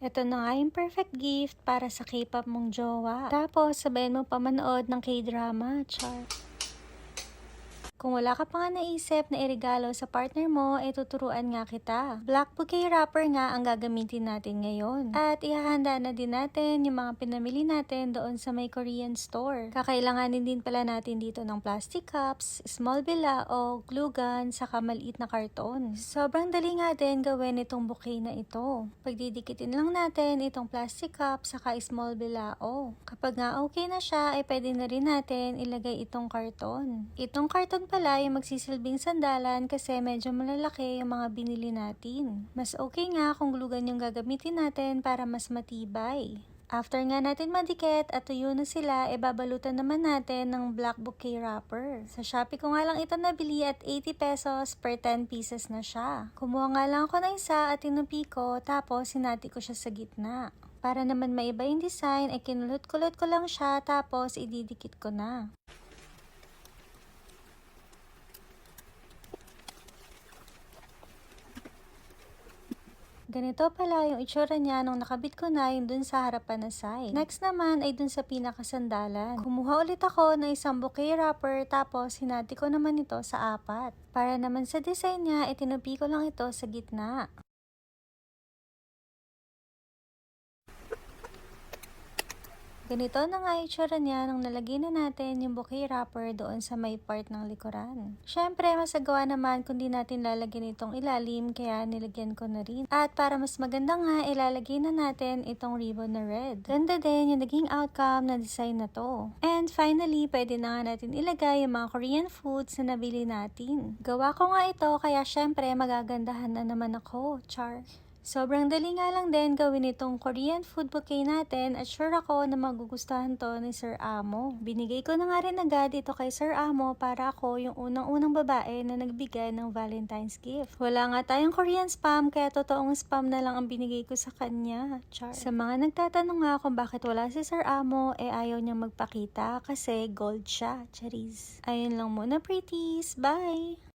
Ito na nga yung perfect gift para sa K-pop mong jowa. Tapos, sabayan mo pa manood ng K-drama. Char. Kung wala ka pa nga naisip na irigalo sa partner mo, tuturuan nga kita. Black bouquet wrapper nga ang gagamitin natin ngayon. At ihahanda na din natin yung mga pinamili natin doon sa may Korean store. Kakailanganin din pala natin dito ng plastic cups, small bilao, glue gun, saka maliit na karton. Sobrang dali nga din gawin itong bouquet na ito. Pagdidikitin lang natin itong plastic cup saka small bilao. Kapag nga okay na siya, pwede na rin natin ilagay itong karton. Itong karton pala yung magsisilbing sandalan kasi medyo malalaki yung mga binili natin. Mas okay nga kung glugan yung gagamitin natin para mas matibay. After nga natin madikit at tuyo na sila, babalutan naman natin ng black bouquet wrapper. Sa Shopee ko nga lang ito nabili at 80 pesos per 10 pieces na siya. Kumuha nga lang ako ng isa at tinupi ko tapos sinati ko siya sa gitna. Para naman maiba yung design, kinulot-kulot ko lang siya tapos ididikit ko na. Ganito pala yung itsura niya nung nakabit ko na yung dun sa harapan na side. Next naman ay dun sa pinakasandalan. Kumuha ulit ako ng isang bouquet wrapper tapos hinati ko naman ito sa 4. Para naman sa design niya, tinupi ko lang ito sa gitna. Ganito na nga yung itsura niya nung nalagay na natin yung bouquet wrapper doon sa may part ng likuran. Syempre, masagawa naman kung di natin lalagyan itong ilalim kaya nilagyan ko na rin. At para mas maganda nga, ilalagay na natin itong ribbon na red. Ganda din yung naging outcome na design na to. And finally, pwede na nga natin ilagay yung mga Korean foods na nabili natin. Gawa ko nga ito kaya syempre magagandahan na naman ako. Char. Sobrang dali nga lang din gawin itong Korean food bouquet natin at sure ako na magugustuhan to ni Sir Amo. Binigay ko na nga rin agad ito kay Sir Amo para ako yung unang-unang babae na nagbigay ng Valentine's gift. Wala nga tayong Korean spam kaya totoong spam na lang ang binigay ko sa kanya. Char. Sa mga nagtatanong nga kung bakit wala si Sir Amo, ayaw niyang magpakita kasi gold siya. Charis. Ayun lang muna pretties. Bye!